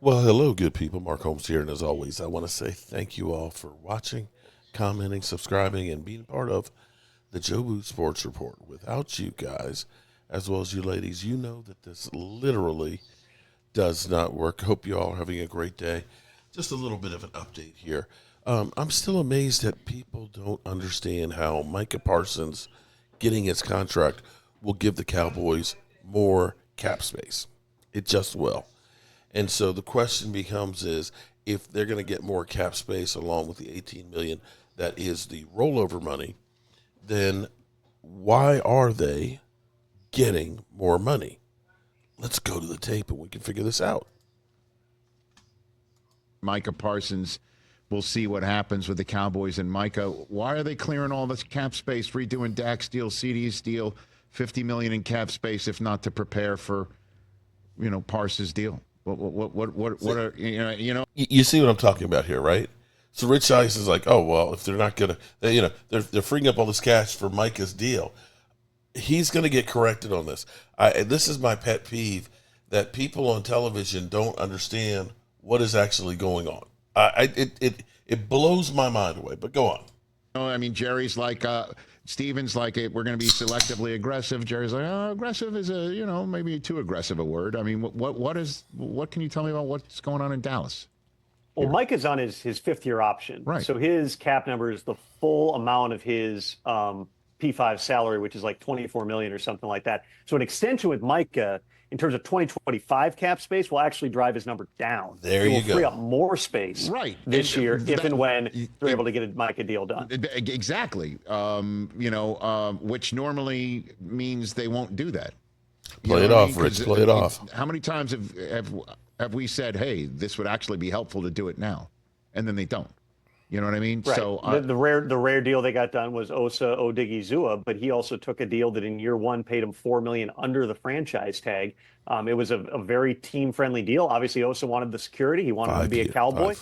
Well, hello, good people. Mark Holmes here, and as always, I want to say thank you all for watching, commenting, subscribing, and being part of the Jobu Sports Report. Without you guys, as well as you ladies, you know that this literally does not work. Hope you all are having a great day. Just a little bit of an update here. I'm still amazed that people don't understand how Micah Parsons getting his contract will give the Cowboys more cap space. It just will. And so the question becomes is if they're going to get more cap space along with the 18 million that is the rollover money, then why are they getting more money? Let's go to the tape and we can figure this out. Micah Parsons, we'll see what happens with the Cowboys and Micah. Why are they clearing all this cap space, redoing Dak's deal, CD's deal, $50 million in cap space, if not to prepare for, Parsons' deal? What are You see what I'm talking about here, right? So Rich Ice is like, oh well, if they're not gonna, they're freeing up all this cash for Micah's deal. He's gonna get corrected on this. This is my pet peeve that people on television don't understand what is actually going on. It blows my mind away. But go on. I mean, Jerry's like, Steven's like, we're going to be selectively aggressive. Jerry's like, oh, aggressive is maybe too aggressive a word. I mean, what can you tell me about what's going on in Dallas? Well, Mike is on his fifth-year option. Right. So his cap number is the full amount of his P5 salary, which is like $24 million or something like that. So an extension with Micah in terms of 2025 cap space will actually drive his number down. There you go. Free up more space this year if and when they're able to get a Micah deal done. Exactly. Which normally means they won't do that. Play it off, Rich. Play it off. How many times have we said, hey, this would actually be helpful to do it now? And then they don't. You know what I mean? Right. So the rare deal they got done was Osa Odigizua, but he also took a deal that in year one paid him $4 million under the franchise tag. It was a very team-friendly deal. Obviously, Osa wanted the security. He wanted to be a Cowboy.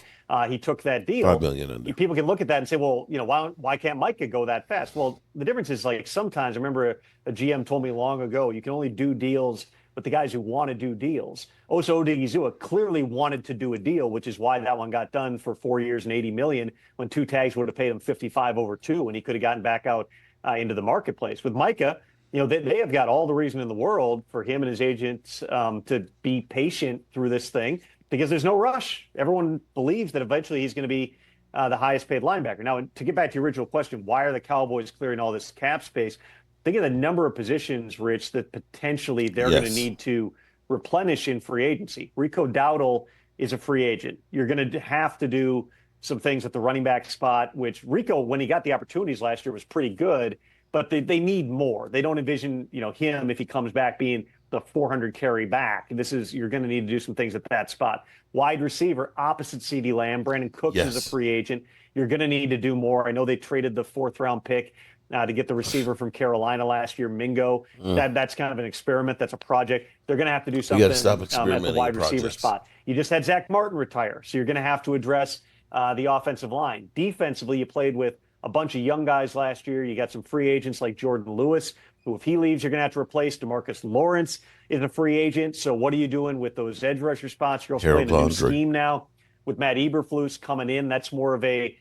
He took that deal. $5 million under. People can look at that and say, well, why can't Micah go that fast? Well, the difference is like sometimes, I remember a GM told me long ago, you can only do deals with the guys who want to do deals. Osa Odigizua clearly wanted to do a deal, which is why that one got done for 4 years and $80 million when two tags would have paid him 55 over two, and he could have gotten back out into the marketplace. With Micah, they have got all the reason in the world for him and his agents to be patient through this thing because there's no rush. Everyone believes that eventually he's going to be the highest paid linebacker. Now, to get back to your original question, why are the Cowboys clearing all this cap space? Think of the number of positions, Rich, that potentially they're going to need to replenish in free agency. Rico Dowdle is a free agent. You're going to have to do some things at the running back spot, which Rico, when he got the opportunities last year, was pretty good, but they need more. They don't envision, him, if he comes back, being the 400 carry back. You're going to need to do some things at that spot. Wide receiver, opposite CeeDee Lamb. Brandon Cooks is a free agent. You're going to need to do more. I know they traded the 4th-round pick to get the receiver from Carolina last year, Mingo. That's kind of an experiment. That's a project. They're going to have to do something at the wide receiver spot. You just had Zach Martin retire, so you're going to have to address the offensive line. Defensively, you played with a bunch of young guys last year. You got some free agents like Jordan Lewis, who if he leaves, you're going to have to replace. DeMarcus Lawrence is a free agent. So what are you doing with those edge rusher spots? You're also playing a new scheme now with Matt Eberflus coming in. That's more of a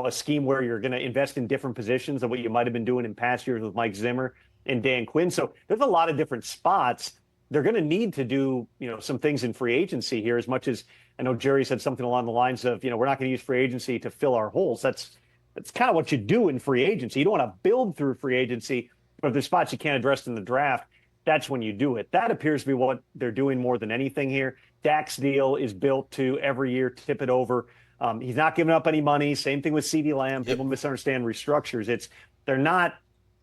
scheme where you're going to invest in different positions than what you might have been doing in past years with Mike Zimmer and Dan Quinn. So there's a lot of different spots. They're going to need to do, some things in free agency here, as much as I know Jerry said something along the lines of, we're not going to use free agency to fill our holes. That's kind of what you do in free agency. You don't want to build through free agency, but if there's spots you can't address in the draft, that's when you do it. That appears to be what they're doing more than anything here. Dak's deal is built to every year tip it over. He's not giving up any money. Same thing with CeeDee Lamb. People misunderstand restructures. They're not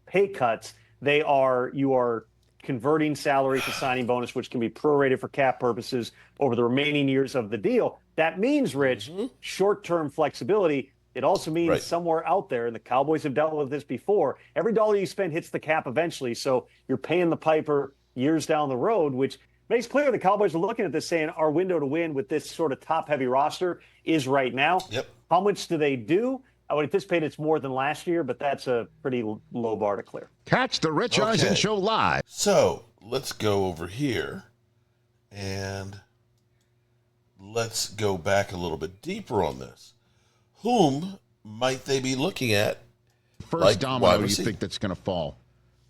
pay cuts. You are converting salary to signing bonus, which can be prorated for cap purposes over the remaining years of the deal. That means, Rich, short-term flexibility. It also means somewhere out there, and the Cowboys have dealt with this before, every dollar you spend hits the cap eventually. So you're paying the piper years down the road, which makes clear the Cowboys are looking at this saying our window to win with this sort of top-heavy roster is right now. How much do they do? I would anticipate it's more than last year, but that's a pretty low bar to clear. Catch the Rich Eisen Show live. So let's go over here and let's go back a little bit deeper on this. Whom might they be looking at? First domino you think that's going to fall?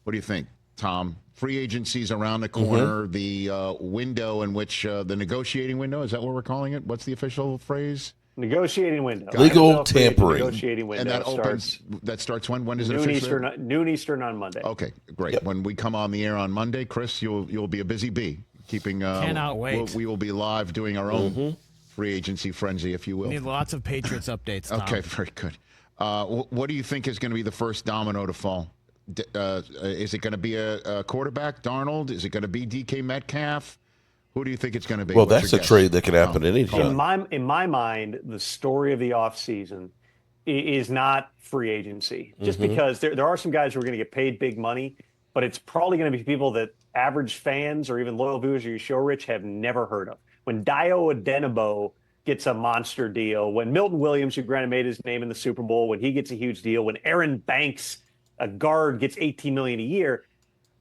What do you think, Tom? Free agency's around the corner. The window in which the negotiating window, is that what we're calling it? What's the official phrase? Negotiating window. Legal tampering. Negotiating window. And that starts when? When does it officially? Noon Eastern on Monday. Okay, great. Yep. When we come on the air on Monday, Chris, you'll be a busy bee. Cannot wait. We will be live doing our own free agency frenzy, if you will. We need lots of Patriots updates, Tom. Okay, very good. What do you think is going to be the first domino to fall? Is it going to be a quarterback, Darnold? Is it going to be DK Metcalf? Who do you think it's going to be? Well, that's a trade that could happen anytime. In my mind, the story of the offseason is not free agency, just because there are some guys who are going to get paid big money, but it's probably going to be people that average fans or even loyal viewers of your show, Rich, have never heard of. When Dio Adenabo gets a monster deal, when Milton Williams, who granted made his name in the Super Bowl, when he gets a huge deal, when Aaron Banks, a guard, gets $18 million a year,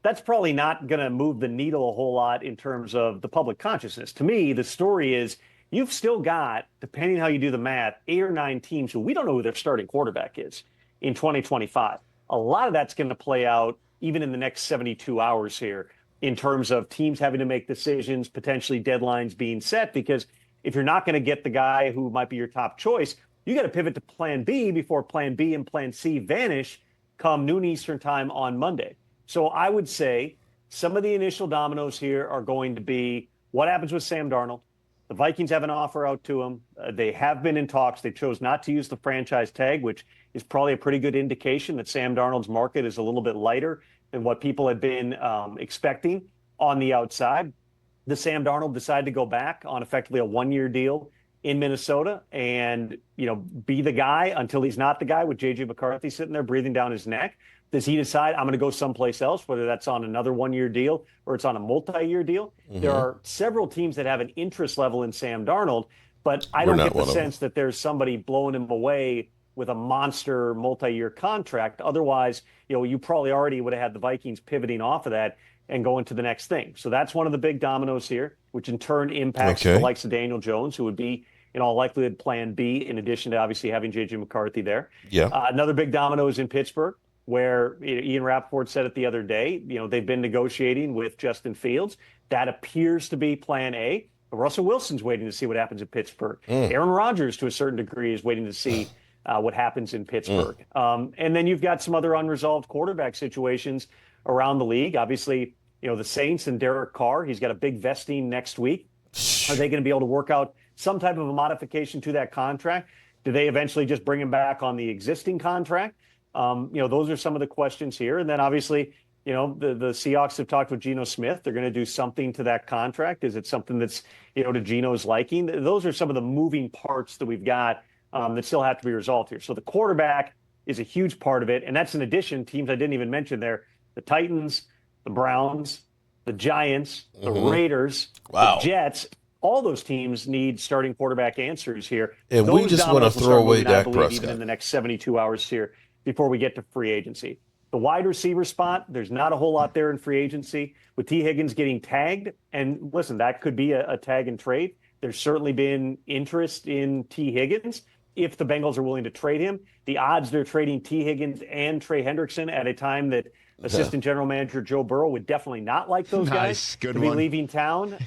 that's probably not going to move the needle a whole lot in terms of the public consciousness. To me, the story is you've still got, depending how you do the math, 8 or 9 teams who we don't know who their starting quarterback is in 2025. A lot of that's going to play out even in the next 72 hours here in terms of teams having to make decisions, potentially deadlines being set, because if you're not going to get the guy who might be your top choice, you got to pivot to plan B before plan B and plan C vanish come noon Eastern time on Monday. So I would say some of the initial dominoes here are going to be what happens with Sam Darnold. The Vikings have an offer out to him. They have been in talks. They chose not to use the franchise tag, which is probably a pretty good indication that Sam Darnold's market is a little bit lighter than what people had been expecting on the outside. The Sam Darnold decided to go back on effectively a one-year deal in Minnesota and, be the guy until he's not the guy with J.J. McCarthy sitting there breathing down his neck. Does he decide I'm going to go someplace else, whether that's on another one-year deal or it's on a multi-year deal? There are several teams that have an interest level in Sam Darnold, but I don't get the sense that there's somebody blowing him away with a monster multi-year contract. Otherwise, you probably already would have had the Vikings pivoting off of that and going to the next thing. So that's one of the big dominoes here, which in turn impacts the likes of Daniel Jones, who would be in all likelihood plan B, in addition to obviously having J.J. McCarthy there. Yeah. Another big domino is in Pittsburgh, where Ian Rappaport said it the other day, they've been negotiating with Justin Fields. That appears to be plan A. But Russell Wilson's waiting to see what happens in Pittsburgh. Aaron Rodgers, to a certain degree, is waiting to see what happens in Pittsburgh. And then you've got some other unresolved quarterback situations around the league. Obviously, the Saints and Derek Carr, he's got a big vesting next week. Are they going to be able to work out some type of a modification to that contract? Do they eventually just bring him back on the existing contract? Those are some of the questions here. And then obviously, the Seahawks have talked with Geno Smith. They're going to do something to that contract. Is it something that's, to Geno's liking? Those are some of the moving parts that we've got that still have to be resolved here. So the quarterback is a huge part of it. And that's in addition, teams I didn't even mention there, the Titans, the Browns, the Giants, the Raiders, the Jets. All those teams need starting quarterback answers here. And those we just want to throw away Dak Prescott. Even in the next 72 hours here before we get to free agency. The wide receiver spot, there's not a whole lot there in free agency. With T. Higgins getting tagged, and listen, that could be a tag and trade. There's certainly been interest in T. Higgins. If the Bengals are willing to trade him, the odds they're trading T. Higgins and Trey Hendrickson at a time that Assistant General Manager Joe Burrow would definitely not like those guys to be leaving town.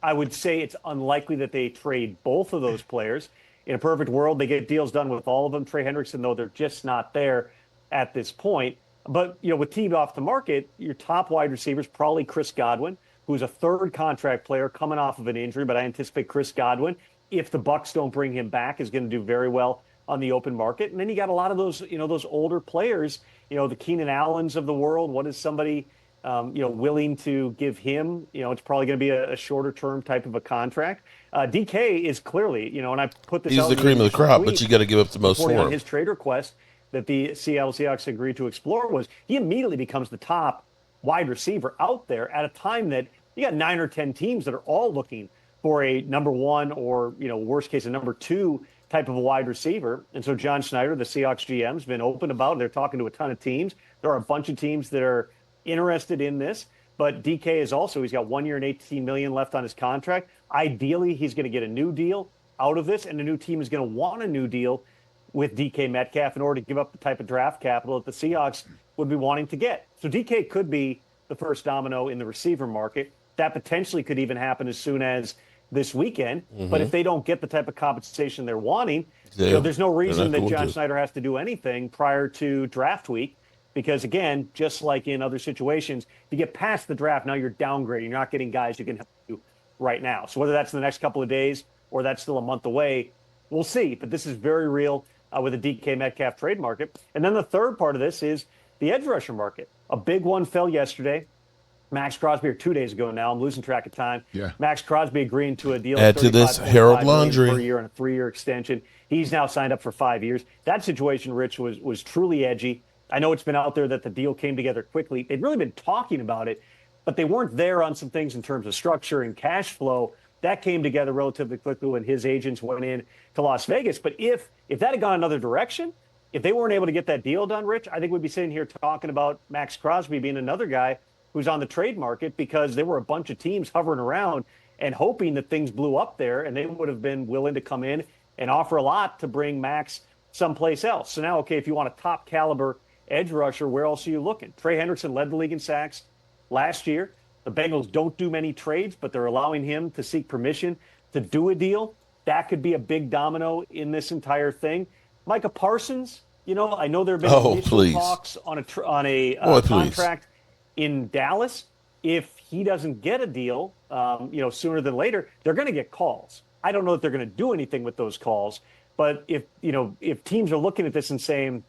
I would say it's unlikely that they trade both of those players. In a perfect world, they get deals done with all of them. Trey Hendrickson, though, they're just not there at this point. But, with team off the market, your top wide receiver is probably Chris Godwin, who's a third contract player coming off of an injury. But I anticipate Chris Godwin, if the Bucs don't bring him back, is going to do very well on the open market. And then you got a lot of those, those older players, the Keenan Allens of the world. What is somebody, willing to give him? It's probably going to be a shorter term type of a contract. DK is clearly, and I put this he's out the cream of the crop, but you got to give up the most for him. His trade request that the Seattle Seahawks agreed to explore was he immediately becomes the top wide receiver out there at a time that you got 9 or 10 teams that are all looking for a number one or, worst case, a number two type of a wide receiver. And so John Schneider, the Seahawks GM, has been open about it. They're talking to a ton of teams. There are a bunch of teams that are interested in this. But DK is also, he's got 1 year and $18 million left on his contract. Ideally, he's going to get a new deal out of this, and the new team is going to want a new deal with DK Metcalf in order to give up the type of draft capital that the Seahawks would be wanting to get. So DK could be the first domino in the receiver market. That potentially could even happen as soon as this weekend. But if they don't get the type of compensation they're wanting, there's no reason that John Schneider has to do anything prior to draft week. Because, again, just like in other situations, if you get past the draft, now you're downgrading. You're not getting guys who can help you right now. So whether that's in the next couple of days or that's still a month away, we'll see. But this is very real with the DK Metcalf trade market. And then the third part of this is the edge rusher market. A big one fell yesterday. Max Crosby, or 2 days ago now. I'm losing track of time. Yeah. Max Crosby agreeing to a deal. Add to this, Harold Landry per year and a 3-year extension. He's now signed up for 5 years. That situation, Rich, was truly edgy. I know it's been out there that the deal came together quickly. They'd really been talking about it, but they weren't there on some things in terms of structure and cash flow. That came together relatively quickly when his agents went in to Las Vegas. But if that had gone another direction, if they weren't able to get that deal done, Rich, I think we'd be sitting here talking about Max Crosby being another guy who's on the trade market, because there were a bunch of teams hovering around and hoping that things blew up there, and they would have been willing to come in and offer a lot to bring Max someplace else. So now, okay, if you want a top caliber edge rusher, where else are you looking? Trey Hendrickson led the league in sacks last year. The Bengals don't do many trades, but they're allowing him to seek permission to do a deal. That could be a big domino in this entire thing. Micah Parsons, I know there have been initial talks on a contract in Dallas. If he doesn't get a deal, sooner than later, they're going to get calls. I don't know that they're going to do anything with those calls, but if teams are looking at this and saying,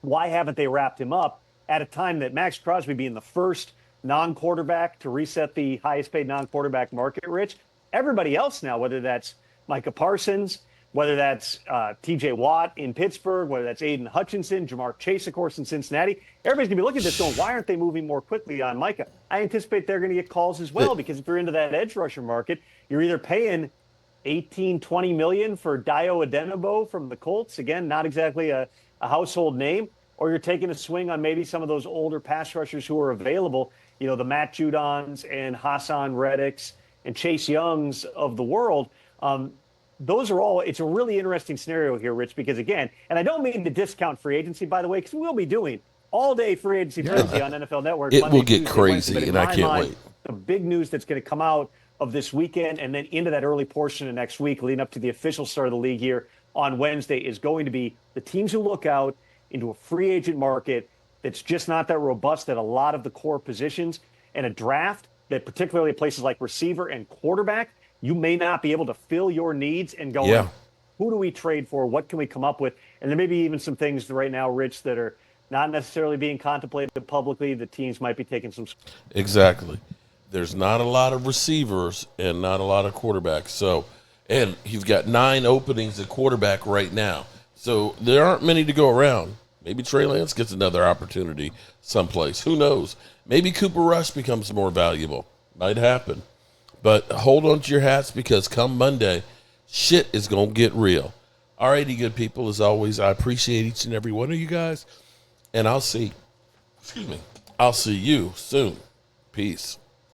why haven't they wrapped him up at a time that Max Crosby being the first non-quarterback to reset the highest paid non-quarterback market, Rich? Everybody else now, whether that's Micah Parsons, whether that's T.J. Watt in Pittsburgh, whether that's Aiden Hutchinson, Jamar Chase, of course, in Cincinnati, everybody's going to be looking at this going, why aren't they moving more quickly on Micah? I anticipate they're going to get calls as well, because if you're into that edge rusher market, you're either paying $18-20 million for Dio Adenabo from the Colts, again, not exactly a household name, or you're taking a swing on maybe some of those older pass rushers who are available, the Matt Judons and Hassan Reddicks and Chase Youngs of the world. Those are all, it's a really interesting scenario here, Rich, because again, and I don't mean to discount free agency, by the way, because we'll be doing all day free agency frenzy on NFL Network. It Monday, will get Tuesday, crazy, Wednesday, and I can't wait. The big news that's going to come out of this weekend and then into that early portion of next week, leading up to the official start of the league here on Wednesday, is going to be the teams who look out into a free agent market that's just not that robust at a lot of the core positions, and a draft that, particularly at places like receiver and quarterback, you may not be able to fill your needs and go, who do we trade for? What can we come up with? And there may be even some things right now, Rich, that are not necessarily being contemplated publicly. The teams might be taking some. Exactly. There's not a lot of receivers and not a lot of quarterbacks. So, and he's got 9 openings at quarterback right now. So there aren't many to go around. Maybe Trey Lance gets another opportunity someplace. Who knows? Maybe Cooper Rush becomes more valuable. Might happen. But hold on to your hats, because come Monday, shit is going to get real. All righty, good people. As always, I appreciate each and every one of you guys. And I'll see you soon. Peace.